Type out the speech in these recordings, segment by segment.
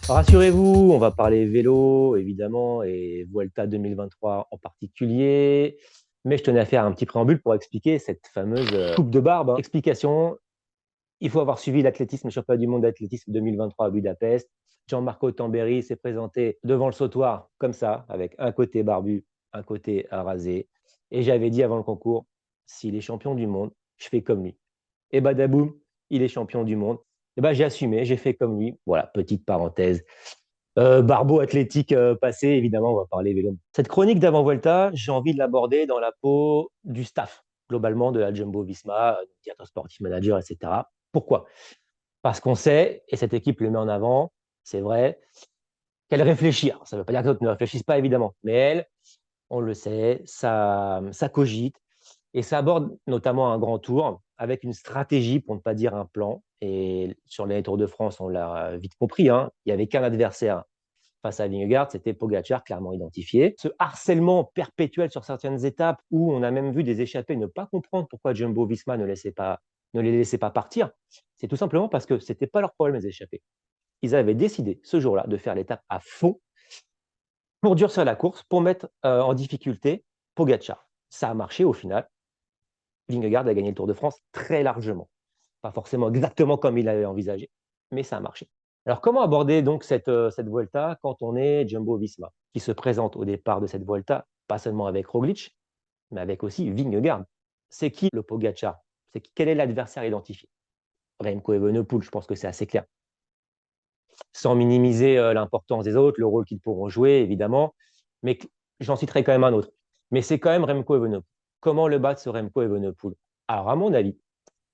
Rassurez-vous, on va parler vélo, évidemment, et Vuelta 2023 en particulier. Mais je tenais à faire un petit préambule pour expliquer cette fameuse coupe de barbe, hein. Explication, il faut avoir suivi l'athlétisme, le championnat du monde d'athlétisme 2023 à Budapest. Gianmarco Tamberi s'est présenté devant le sautoir comme ça, avec un côté barbu, un côté rasé. Et j'avais dit avant le concours, s'il est champion du monde, je fais comme lui. Et badaboum, il est champion du monde. Et ben, j'ai assumé, j'ai fait comme lui. Voilà, petite parenthèse. Barbeau athlétique passé, évidemment, on va parler vélo. Cette chronique d'avant-Volta, j'ai envie de l'aborder dans la peau du staff, globalement, de la Jumbo-Visma, directeur sportif manager, etc. Pourquoi? Parce qu'on sait, et cette équipe le met en avant, c'est vrai, qu'elle réfléchit. Alors, ça ne veut pas dire que les autres ne réfléchissent pas, évidemment, mais elle, on le sait, ça cogite, et ça aborde notamment un grand tour avec une stratégie, pour ne pas dire un plan. Et sur les Tours de France, on l'a vite compris, hein, il n'y avait qu'un adversaire face à Vingegaard, c'était Pogacar, clairement identifié. Ce harcèlement perpétuel sur certaines étapes où on a même vu des échappés ne pas comprendre pourquoi Jumbo-Visma ne les laissait pas partir, c'est tout simplement parce que ce n'était pas leur problème, les échappés. Ils avaient décidé ce jour-là de faire l'étape à fond pour durcir la course, pour mettre en difficulté Pogacar. Ça a marché au final. Vingegaard a gagné le Tour de France très largement. Pas forcément exactement comme il l'avait envisagé, mais ça a marché. Alors, comment aborder donc cette Vuelta quand on est Jumbo-Visma, qui se présente au départ de cette Vuelta, pas seulement avec Roglic, mais avec aussi Vingegaard. C'est qui le Pogacar? Quel est l'adversaire identifié? Remco Evenepoel, je pense que c'est assez clair. Sans minimiser l'importance des autres, le rôle qu'ils pourront jouer, évidemment, mais j'en citerai quand même un autre. Mais c'est quand même Remco Evenepoel. Comment le battre, ce Remco Evenepoel? Alors, à mon avis,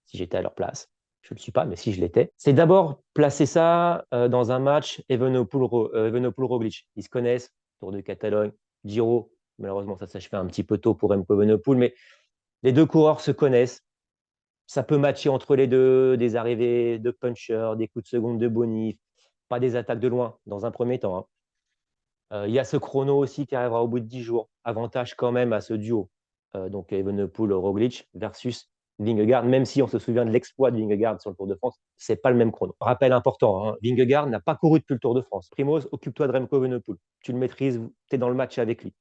si j'étais à leur place, je ne le suis pas, mais si je l'étais, c'est d'abord placer ça dans un match Evenepoel-Roglic. Ils se connaissent, Tour de Catalogne, Giro. Malheureusement, ça se fait un petit peu tôt pour Remco Evenepoel, mais les deux coureurs se connaissent. Ça peut matcher entre les deux, des arrivées de puncher, des coups de seconde de bonif, pas des attaques de loin dans un premier temps, hein. Il y a ce chrono aussi qui arrivera au bout de 10 jours. Avantage quand même à ce duo. Donc Evenepoel-Roglic versus Vingegaard, même si on se souvient de l'exploit de Vingegaard sur le Tour de France, c'est pas le même chrono. Rappel important, hein, Vingegaard n'a pas couru depuis le Tour de France. Primoz, occupe-toi de Remco Evenepoel. Tu le maîtrises, tu es dans le match avec lui.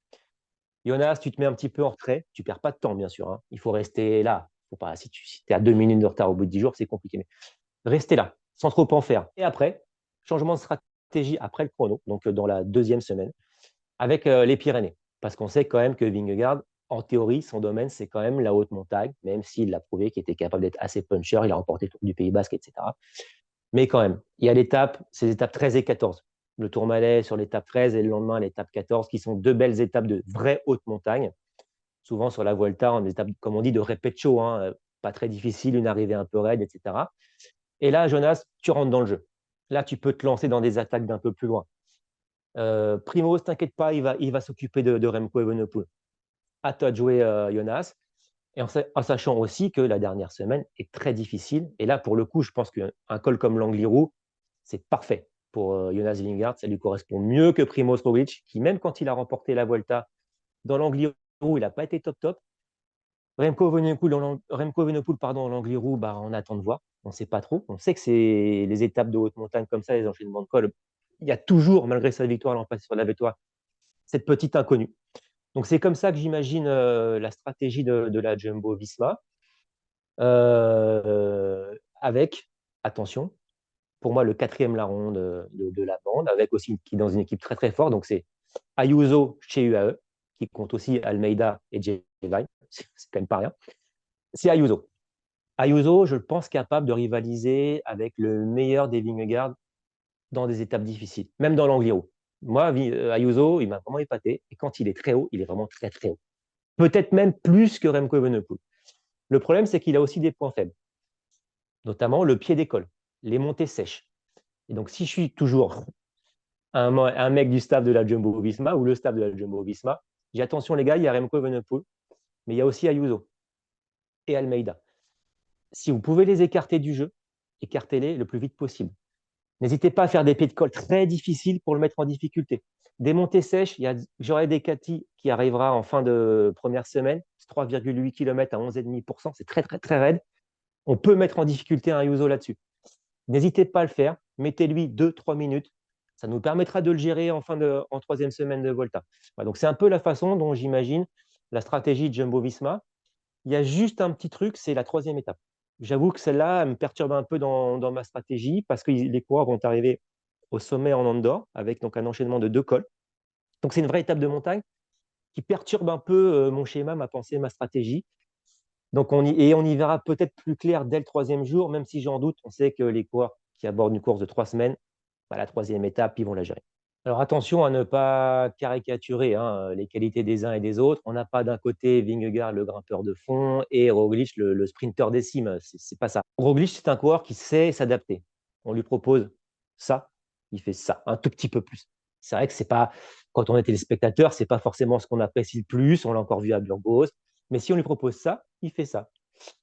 Jonas, tu te mets un petit peu en retrait. Tu perds pas de temps, bien sûr, hein. Il faut rester là. Faut pas, si tu es à 2 minutes de retard au bout de 10 jours, c'est compliqué. Mais restez là, sans trop en faire. Et après, changement de stratégie après le chrono, donc dans la deuxième semaine avec les Pyrénées. Parce qu'on sait quand même que Vingegaard, en théorie, son domaine, c'est quand même la haute montagne, même s'il l'a prouvé qu'il était capable d'être assez puncher, il a remporté le Tour du Pays Basque, etc. Mais quand même, il y a l'étape, ces étapes 13 et 14. Le Tourmalet sur l'étape 13 et le lendemain, l'étape 14, qui sont deux belles étapes de vraie haute montagne. Souvent sur la Vuelta, en étape, comme on dit, de repetcho, hein, pas très difficile, une arrivée un peu raide, etc. Et là, Jonas, tu rentres dans le jeu. Là, tu peux te lancer dans des attaques d'un peu plus loin. Primoz, t'inquiète pas, il va s'occuper de Remco Evenepoel. À toi de jouer, Jonas. Et en sachant aussi que la dernière semaine est très difficile. Et là, pour le coup, je pense qu'un col comme l'Angliru, c'est parfait pour Jonas Vingegaard. Ça lui correspond mieux que Primoz Roglic, qui, même quand il a remporté la Vuelta dans l'Angliru, il n'a pas été top top. Remco Evenepoel, pardon, en Angliru, bah, on attend de voir. On ne sait pas trop. On sait que c'est les étapes de haute montagne comme ça, les enchaînements de col. Il y a toujours, malgré sa victoire l'an passé sur la victoire, cette petite inconnue. Donc c'est comme ça que j'imagine la stratégie de la Jumbo-Visma, avec, attention, pour moi le quatrième larron de la bande, avec aussi qui est dans une équipe très très forte. Donc c'est Ayuso chez UAE, qui compte aussi Almeida et Jay Vine, c'est quand même pas rien. C'est Ayuso. Ayuso, je le pense capable de rivaliser avec le meilleur des Vingegaard dans des étapes difficiles, même dans l'Angliru. Moi, Ayuso, il m'a vraiment épaté. Et quand il est très haut, il est vraiment très très haut. Peut-être même plus que Remco Evenepoel. Le problème, c'est qu'il a aussi des points faibles, notamment le pied d'école, les montées sèches. Et donc, si je suis toujours un mec du staff de la Jumbo-Visma ou le staff de la Jumbo-Visma, j'ai attention les gars, il y a Remco Evenepoel, mais il y a aussi Ayuso et Almeida. Si vous pouvez les écarter du jeu, écartez-les le plus vite possible. N'hésitez pas à faire des pieds de colle très difficiles pour le mettre en difficulté. Des montées sèches, il y a Jorge Decati qui arrivera en fin de première semaine, 3,8 km à 11,5%, c'est très très très raide. On peut mettre en difficulté un Ayuso là-dessus. N'hésitez pas à le faire, mettez-lui 2-3 minutes, Ça nous permettra de le gérer en troisième semaine de Volta. Voilà, donc c'est un peu la façon dont j'imagine la stratégie de Jumbo-Visma. Il y a juste un petit truc, c'est la troisième étape. J'avoue que celle-là, elle me perturbe un peu dans ma stratégie parce que les coureurs vont arriver au sommet en Andorre avec donc un enchaînement de 2 cols. Donc c'est une vraie étape de montagne qui perturbe un peu mon schéma, ma pensée, ma stratégie. Donc on y verra peut-être plus clair dès le troisième jour, même si j'en doute. On sait que les coureurs qui abordent une course de 3 semaines, bah, la troisième étape, ils vont la gérer. Alors attention à ne pas caricaturer les qualités des uns et des autres. On n'a pas d'un côté Vingegaard, le grimpeur de fond, et Roglic, le sprinter des cimes. C'est pas ça. Roglic, c'est un coureur qui sait s'adapter. On lui propose ça, il fait ça, un tout petit peu plus. C'est vrai que c'est pas, quand on est téléspectateur, c'est pas forcément ce qu'on apprécie le plus. On l'a encore vu à Burgos. Mais si on lui propose ça, il fait ça.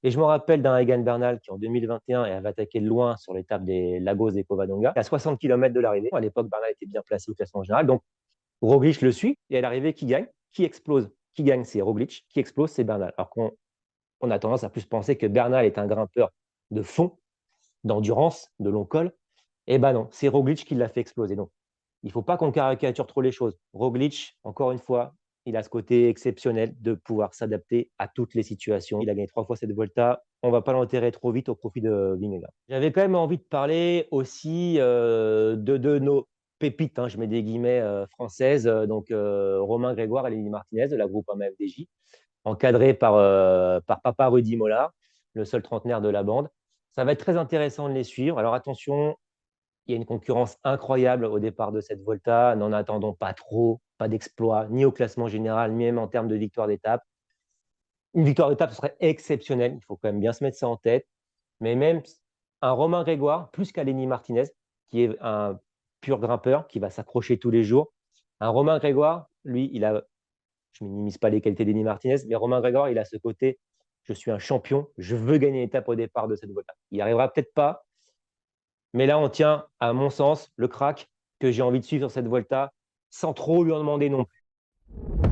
Et je me rappelle d'un Egan Bernal qui, en 2021, avait attaqué de loin sur l'étape des Lagos de Covadonga, à 60 km de l'arrivée. À l'époque, Bernal était bien placé au classement général. Donc, Roglic le suit. Et à l'arrivée, qui gagne? Qui explose? Qui gagne? C'est Roglic. Qui explose? C'est Bernal. Alors qu'on a tendance à plus penser que Bernal est un grimpeur de fond, d'endurance, de long col. Eh ben non, c'est Roglic qui l'a fait exploser. Donc, il ne faut pas qu'on caricature trop les choses. Roglic, encore une fois, il a ce côté exceptionnel de pouvoir s'adapter à toutes les situations. Il a gagné 3 fois cette Volta. On ne va pas l'enterrer trop vite au profit de Vingegaard. J'avais quand même envie de parler aussi de nos pépites, je mets des guillemets françaises, donc Romain Grégoire et Lenny Martinez de la groupe FDJ, encadré par Papa Rudy Mollard, le seul trentenaire de la bande. Ça va être très intéressant de les suivre. Alors attention, il y a une concurrence incroyable au départ de cette Volta. N'en attendons pas trop, pas d'exploit, ni au classement général, ni même en termes de victoire d'étape. Une victoire d'étape, ce serait exceptionnel. Il faut quand même bien se mettre ça en tête. Mais même un Romain Grégoire, plus qu'Aleni Martinez, qui est un pur grimpeur, qui va s'accrocher tous les jours. Un Romain Grégoire, lui, je ne minimise pas les qualités d'Aleni Martinez, mais Romain Grégoire, il a ce côté, je suis un champion, je veux gagner l'étape au départ de cette Volta. Il n'y arrivera peut-être pas, mais là, on tient, à mon sens, le crack que j'ai envie de suivre sur cette Volta, sans trop lui en demander non plus.